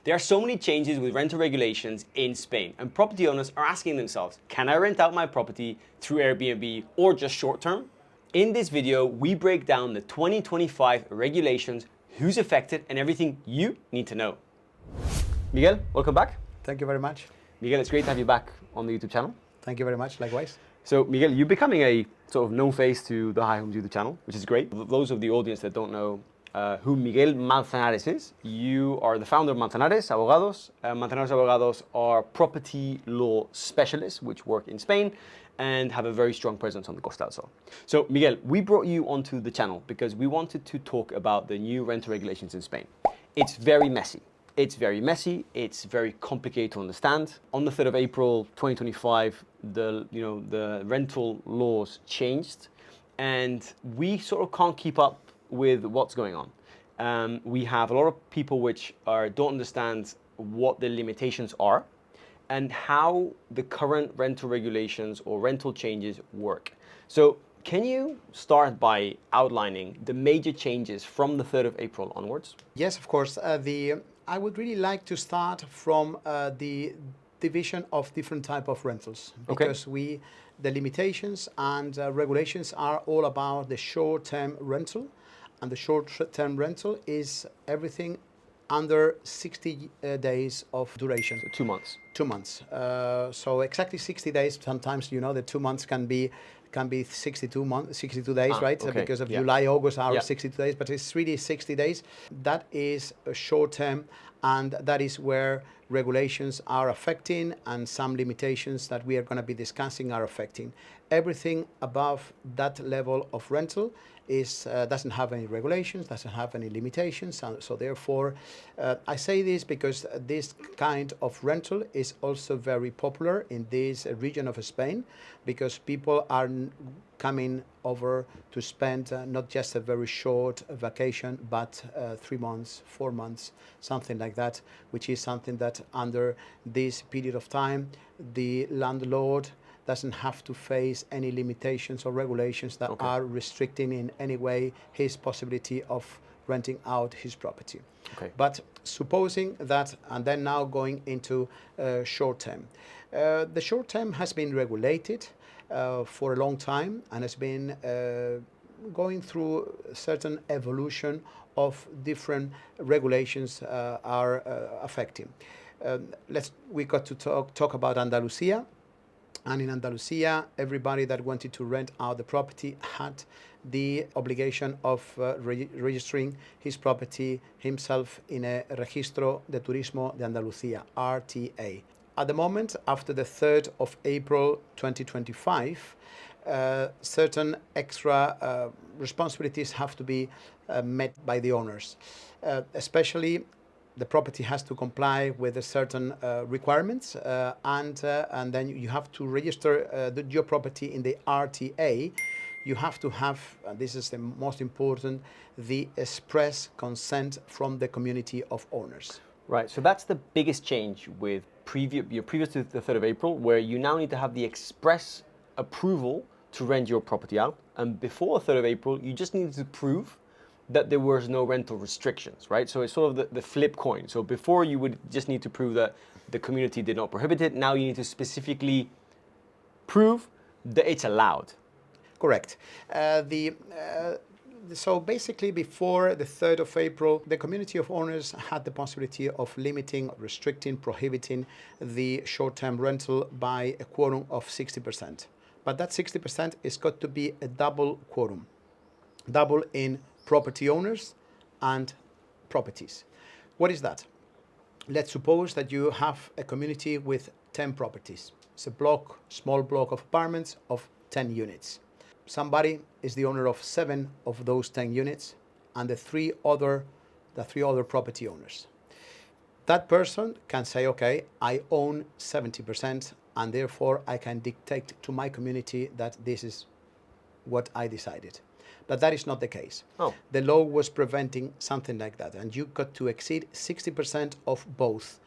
There are so many changes with rental regulations in Spain, and property owners are asking themselves, can I rent out my property through Airbnb or just short term? In this video, we break down the 2025 regulations, who's affected, and everything you need to know. Miguel, welcome back. Thank you very much. Miguel, it's great to have you back on the YouTube channel. Thank you very much, likewise. So Miguel, you're becoming a sort of known face to the High Homes YouTube channel, which is great. For those of the audience that don't know who Miguel Manzanares is, you are the founder of Manzanares, Abogados. Manzanares Abogados are property law specialists which work in Spain and have a very strong presence on the Costa del Sol. So Miguel, we brought you onto the channel because we wanted to talk about the new rental regulations in Spain. It's very messy. It's very complicated to understand. On the 3rd of April 2025, the rental laws changed, and we sort of can't keep up with what's going on. We have a lot of people which don't understand what the limitations are and how the current rental regulations or rental changes work. So can you start by outlining the major changes from the 3rd of April onwards? Yes, of course. I would really like to start from the division of different type of rentals, because the limitations and regulations are all about the short-term rental, and the short-term rental is everything under 60 days of duration. So 2 months. 2 months. So exactly 60 days. Sometimes the 2 months can be 62 days, right? Okay. Because of July, August are 62 days, but it's really 60 days. That is a short term, and that is where regulations are affecting, and some limitations that we are going to be discussing are affecting. Everything above that level of rental doesn't have any regulations, doesn't have any limitations, and so therefore I say this because this kind of rental is also very popular in this region of Spain, because people are coming over to spend not just a very short vacation, but 3 months, 4 months, something like that, which is something that under this period of time the landlord doesn't have to face any limitations or regulations that are restricting in any way his possibility of renting out his property. But supposing that, and then now going into short term. The short term has been regulated for a long time and has been going through a certain evolution of different regulations are affecting. We got to talk about Andalucía. And in Andalucía, everybody that wanted to rent out the property had the obligation of registering his property himself in a Registro de Turismo de Andalucía, RTA. At the moment, after the 3rd of April 2025, certain extra responsibilities have to be met by the owners, especially the property has to comply with a certain requirements, and then you have to register your property in the RTA. You have to have, this is the most important, the express consent from the community of owners. Right, so that's the biggest change with previous to the 3rd of April, where you now need to have the express approval to rent your property out. And before the 3rd of April, you just needed to prove that there was no rental restrictions, right? So it's sort of the flip coin. So before you would just need to prove that the community did not prohibit it. Now you need to specifically prove that it's allowed. Correct. So basically before the 3rd of April, the community of owners had the possibility of limiting, restricting, prohibiting the short-term rental by a quorum of 60%. But that 60% is got to be a double quorum. Double in property owners and properties. What is that? Let's suppose that you have a community with 10 properties. It's a small block of apartments of 10 units. Somebody is the owner of 7 of those 10 units and the three other property owners. That person can say, okay, I own 70% and therefore I can dictate to my community that this is what I decided. But that is not the case. The law was preventing something like that, and you got to exceed 60% of both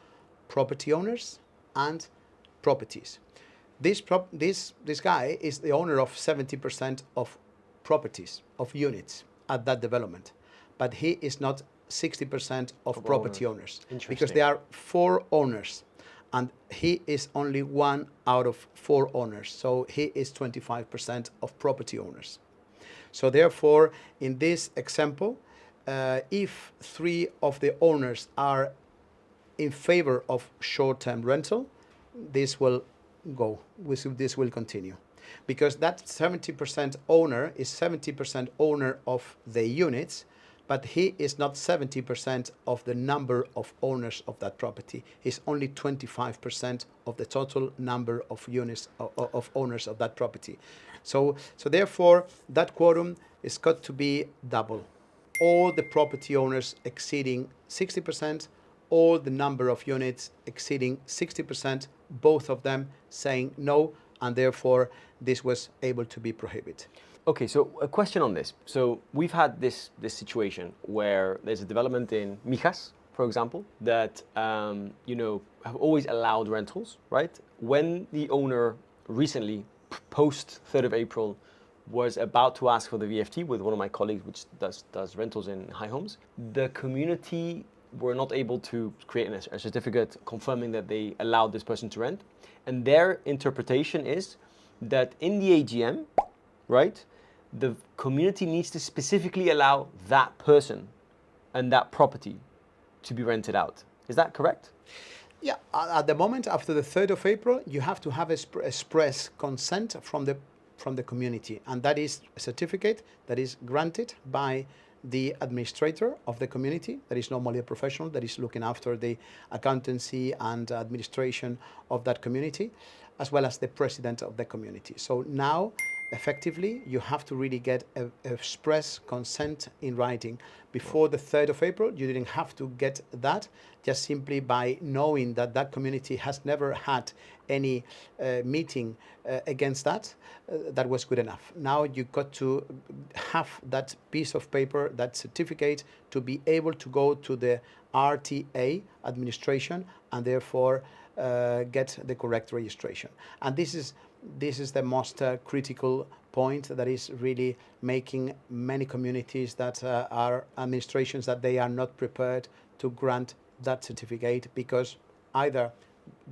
property owners and properties. This guy is the owner of 70% of properties, of units at that development, but he is not 60% of Of property owners. owners. Because Interesting. there are 4 owners and he is only 1 out of 4 owners. So he is 25% of property owners. So therefore, in this example, if 3 of the owners are in favor of short-term rental, this will go, this will continue. Because that 70% owner is 70% owner of the units, but he is not 70% of the number of owners of that property. He's only 25% of the total number of units of owners of that property. So therefore, that quorum is got to be double. All the property owners exceeding 60%, all the number of units exceeding 60%, both of them saying no, and therefore this was able to be prohibited. Okay, so a question on this. So we've had this situation where there's a development in Mijas, for example, that have always allowed rentals, right? When the owner recently, post 3rd of April, was about to ask for the VFT with one of my colleagues, which does rentals in high homes, the community were not able to create a certificate confirming that they allowed this person to rent, and their interpretation is that in the AGM, right, the community needs to specifically allow that person and that property to be rented out. Is that correct? Yeah, at the moment, after the 3rd of April, you have to have express consent from the community, and that is a certificate that is granted by the administrator of the community, that is normally a professional that is looking after the accountancy and administration of that community, as well as the president of the community. So now, effectively, you have to really get express consent in writing. Before the 3rd of April, you didn't have to get that, just simply by knowing that that community has never had any meeting against that, that was good enough. Now you got to have that piece of paper, that certificate, to be able to go to the RTA administration and therefore get the correct registration. And this is the most critical point that is really making many communities that are administrations that they are not prepared to grant that certificate, because either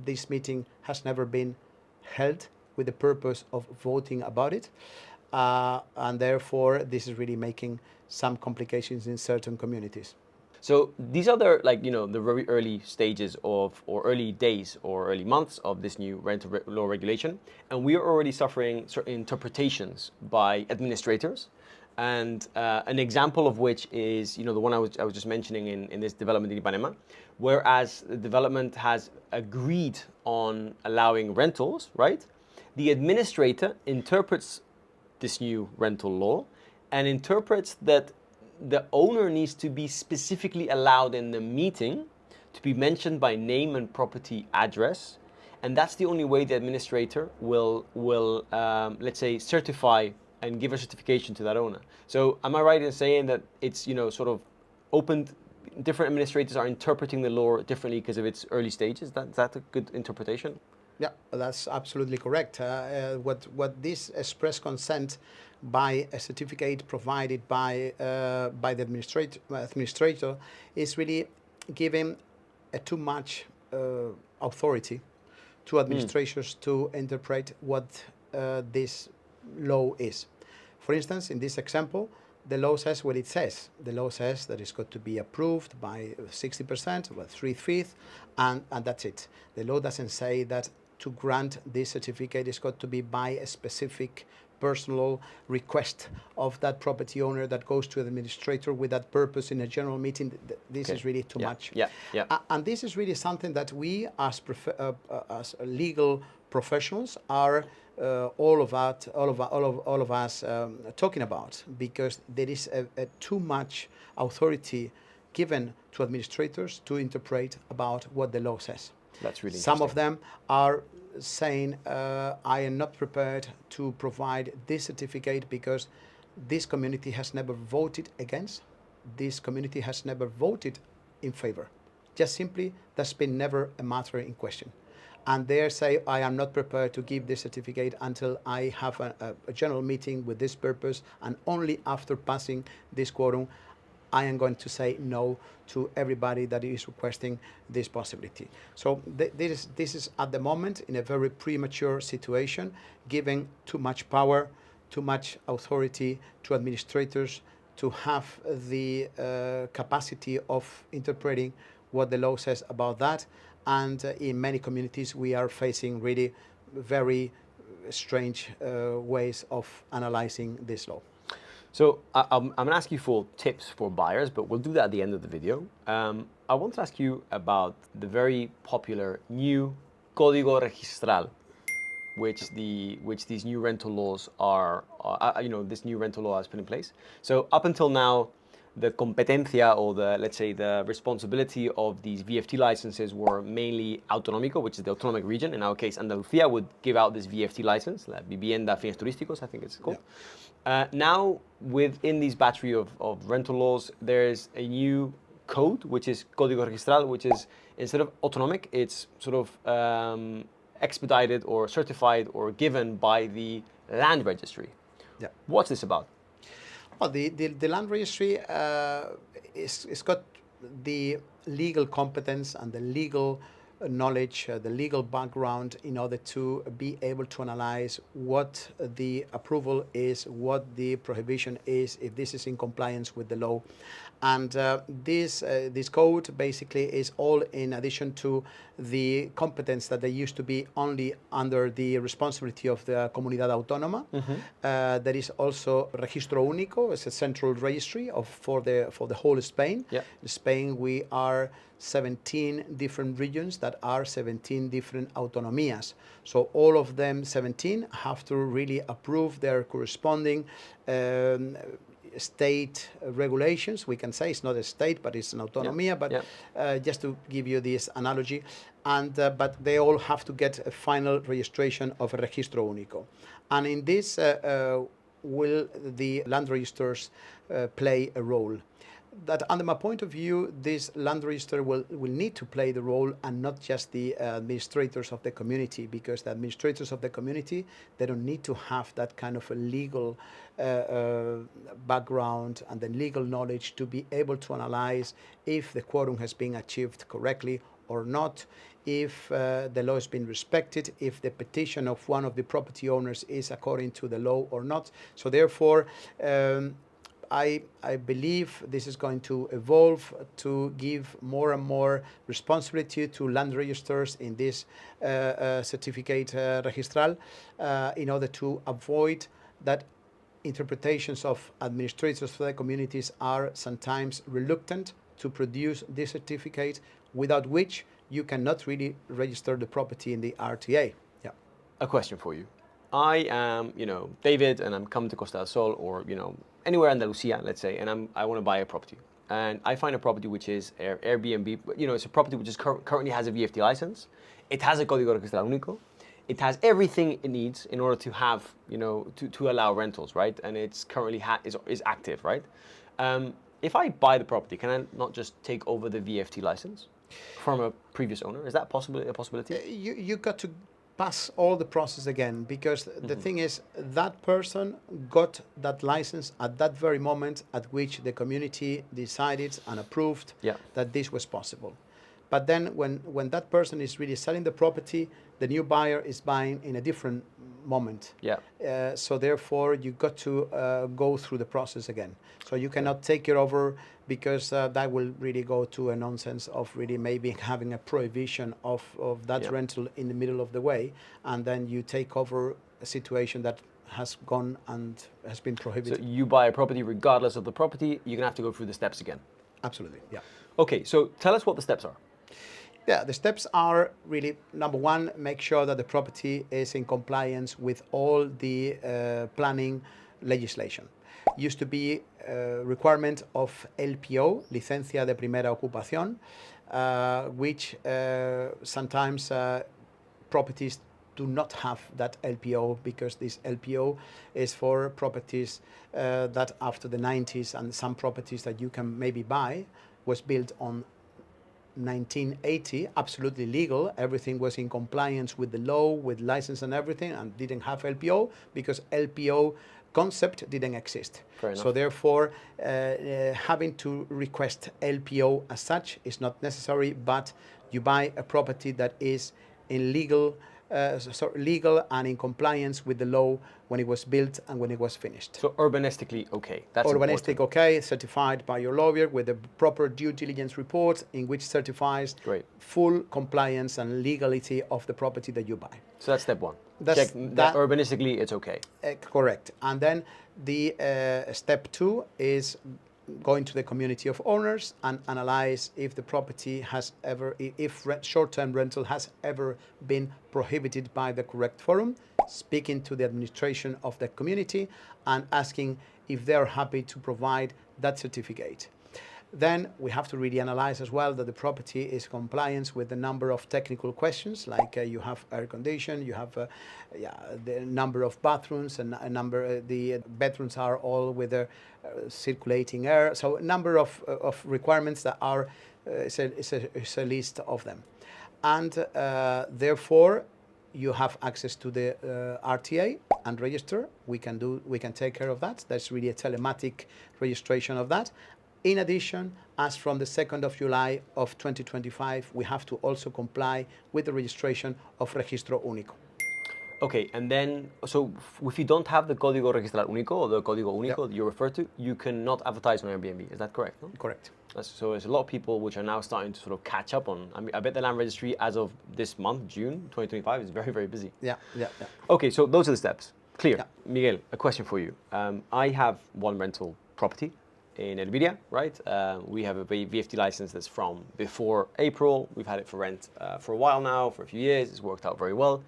this meeting has never been held with the purpose of voting about it, and therefore this is really making some complications in certain communities. So these are the very early stages of, or early days or early months of this new rental law regulation, and we are already suffering certain interpretations by administrators. And an example of which is, the one I was just mentioning in this development in Ipanema, whereas the development has agreed on allowing rentals, right? The administrator interprets this new rental law and interprets that the owner needs to be specifically allowed in the meeting to be mentioned by name and property address, and that's the only way the administrator will let's say, certify and give a certification to that owner. So am I right in saying that it's sort of opened, different administrators are interpreting the law differently because of its early stages? Is that a good interpretation? Yeah, that's absolutely correct. What this express consent by a certificate provided by the administrator is really giving too much authority to administrators to interpret what this law is. For instance, in this example, the law says what it says. The law says that it's got to be approved by 60%, well, 3/5, and that's it. The law doesn't say that to grant this certificate it's got to be by a specific personal request of that property owner that goes to the administrator with that purpose in a general meeting. This is really too much. And this is really something that we as legal professionals are all of us talking about, because there is a too much authority given to administrators to interpret about what the law says. That's really Some interesting. of them are saying, I am not prepared to provide this certificate because this community has never voted against, this community has never voted in favor. Just simply, that's been never a matter in question. And they say, I am not prepared to give this certificate until I have a general meeting with this purpose, and only after passing this quorum I am going to say no to everybody that is requesting this possibility. So this is at the moment in a very premature situation, giving too much power, too much authority to administrators to have the capacity of interpreting what the law says about that. And in many communities, we are facing really very strange ways of analyzing this law. So I'm going to ask you for tips for buyers, but we'll do that at the end of the video. I want to ask you about the very popular new Código Registral, which these new rental laws are, this new rental law has put in place. So up until now, the competencia, or let's say the responsibility of these VFT licenses were mainly autonómico, which is the autonomic region. In our case, Andalucía would give out this VFT license, la Vivienda Fines Turísticos, I think it's called. Yeah. Now, within these battery of rental laws, there's a new code, which is Código Registral, which is, instead of autonomic, it's sort of expedited or certified or given by the land registry. Yeah. What's this about? Well, the land registry it's got the legal competence and the legal knowledge, the legal background in order to be able to analyze what the approval is, what the prohibition is, if this is in compliance with the law. And this code basically is all in addition to the competence that they used to be only under the responsibility of the Comunidad Autónoma. There is also Registro Único, it's a central registry for the whole Spain. Yeah. In Spain, we are 17 different regions that are 17 different autonomías. So all of them, 17, have to really approve their corresponding state regulations. We can say it's not a state, but it's an autonomía. Yeah. But just to give you this analogy, and but they all have to get a final registration of a Registro Único. And in this will the land registers play a role. That under my point of view, this land register will need to play the role, and not just the administrators of the community, because the administrators of the community, they don't need to have that kind of a legal background and the legal knowledge to be able to analyze if the quorum has been achieved correctly or not, if the law has been respected, if the petition of one of the property owners is according to the law or not. So therefore, I believe this is going to evolve to give more and more responsibility to land registers in this certificate registral in order to avoid that interpretations of administrators for the communities are sometimes reluctant to produce this certificate, without which you cannot really register the property in the RTA. Yeah. A question for you. I am, David, and I'm coming to Costa del Sol, or, anywhere in Andalucía, let's say, and I want to buy a property. And I find a property which is Airbnb, it's a property which is currently has a VFT license. It has a Código Registral Único. It has everything it needs in order to have, to allow rentals, right? And it's currently is active, right? If I buy the property, can I not just take over the VFT license from a previous owner? Is that a possibility? You got to pass all the process again, because the thing is, that person got that license at that very moment at which the community decided and approved that this was possible. But then when that person is really selling the property, the new buyer is buying in a different moment. Yeah. So therefore, you got to go through the process again. So you cannot take it over, because that will really go to a nonsense of really maybe having a prohibition of that rental in the middle of the way, and then you take over a situation that has gone and has been prohibited. So you buy a property regardless of the property, you're going to have to go through the steps again. Absolutely, yeah. Okay, so tell us what the steps are. Yeah, the steps are really, number one, make sure that the property is in compliance with all the planning legislation. Used to be a requirement of LPO, Licencia de Primera Ocupación, which sometimes properties do not have that LPO, because this LPO is for properties that after the 90s, and some properties that you can maybe buy was built on 1980, absolutely legal. Everything was in compliance with the law, with license and everything, and didn't have LPO, because LPO concept didn't exist. Fair enough. So therefore, having to request LPO as such is not necessary, but you buy a property that is in legal and in compliance with the law when it was built and when it was finished. So urbanistically, okay. That's Urbanistic, important. okay, certified by your lawyer with a proper due diligence report in which certifies Great. full compliance and legality of the property that you buy. So that's step one. That's- Check that urbanistically it's okay. Correct. And then the step two is going to the community of owners and analyze if the property has ever, if short-term rental has ever been prohibited by the correct forum, speaking to the administration of the community and asking if they're happy to provide that certificate. Then we have to really analyze as well that the property is compliance with the number of technical questions, like you have air condition, you have the number of bathrooms, and the bedrooms are all with circulating air. So a number of requirements that are, it's a list of them. And therefore, you have access to the RTA and register. We can take care of that. That's really a telematic registration of that. In addition, as from the 2nd of July of 2025, we have to also comply with the registration of Registro Único. Okay, and then, so if you don't have the Código Registral Único or the Código Único that you refer to, you cannot advertise on Airbnb. Is that correct? No? Correct. So there's a lot of people which are now starting to sort of catch up on. I mean, I bet the land registry as of this month, June 2025, is very, very busy. Yeah. Okay, so those are the steps. Clear. Yeah. Miguel, a question for you. I have one rental property in Marbella, right? We have a VFT license that's from before April. We've had it for rent for a while now, for a few years. It's worked out very well.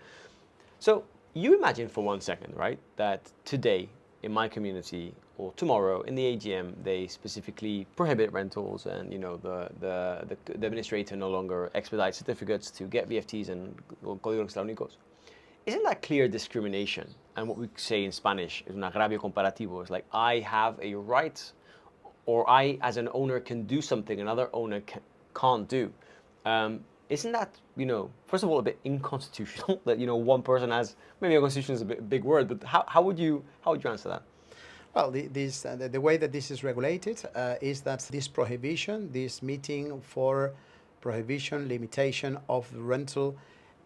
So you imagine for 1 second, right, that today in my community or tomorrow in the AGM, they specifically prohibit rentals and, you know, the administrator no longer expedites certificates to get VFTs and códigos electrónicos. Isn't that clear discrimination? And what we say in Spanish is un agravio comparativo. It's like I have a right, or I, as an owner, can do something another owner can't do. Isn't that, you know, first of all, a bit inconstitutional that, you know, one person has, maybe constitution is a big word, but how would you answer that? Well, the way that this is regulated is that this prohibition, this meeting for prohibition, limitation of the rental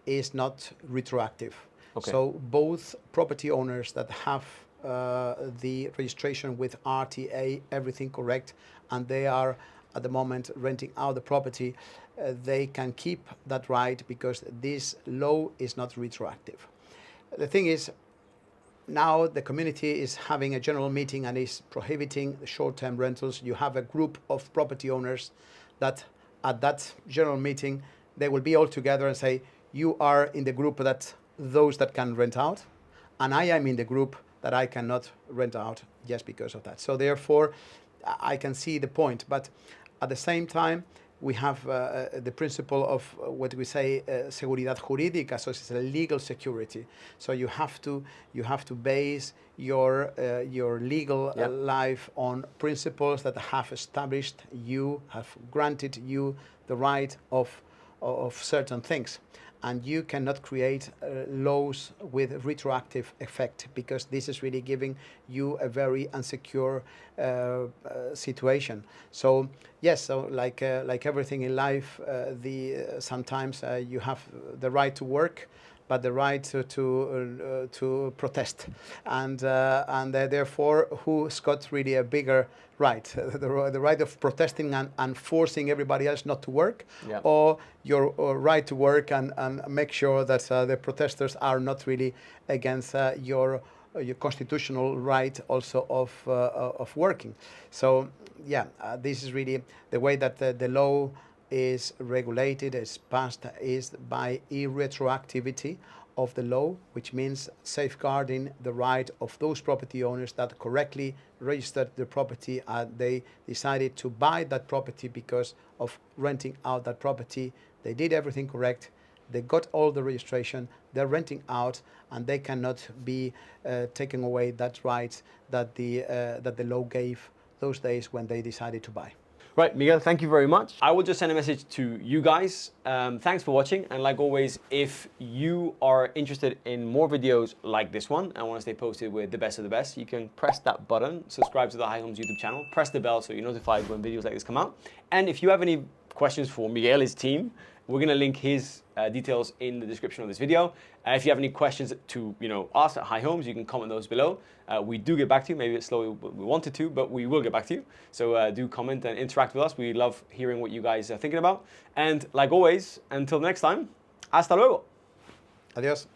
is not retroactive. Okay. So both property owners that have the registration with RTA, everything correct, and they are at the moment renting out the property, they can keep that right because this law is not retroactive. The thing is, now the community is having a general meeting and is prohibiting short-term rentals. You have a group of property owners that at that general meeting, they will be all together and say, you are in the group that those that can rent out, and I am in the group that I cannot rent out just because of that. So therefore, I can see the point, but at the same time, we have the principle of what we say seguridad jurídica, so it's a legal security. So you have to base your legal life on principles that have established you, have granted you the right of certain things. And you cannot create laws with retroactive effect because this is really giving you a very insecure situation. So yes, so like everything in life, sometimes you have the right to work, but the right to protest, and therefore, who's got really a bigger right? The right of protesting and forcing everybody else not to work, or your right to work and make sure that the protesters are not really against your constitutional right also of working. So yeah, this is really the way that the law is regulated, is passed, is by irretroactivity of the law, which means safeguarding the right of those property owners that correctly registered the property and they decided to buy that property because of renting out that property. They did everything correct. They got all the registration. They're renting out, and they cannot be taking away that right that the law gave those days when they decided to buy. Right, Miguel, thank you very much. I will just send a message to you guys. Thanks for watching. And like always, if you are interested in more videos like this one and want to stay posted with the best of the best, you can press that button, subscribe to the High Homes YouTube channel, press the bell so you're notified when videos like this come out. And if you have any questions for Miguel, his team, we're going to link his details in the description of this video. If you have any questions to us at High Homes, you can comment those below. We do get back to you. Maybe it's slow we wanted to, but we will get back to you. So do comment and interact with us. We love hearing what you guys are thinking about. And like always, until next time, hasta luego. Adiós.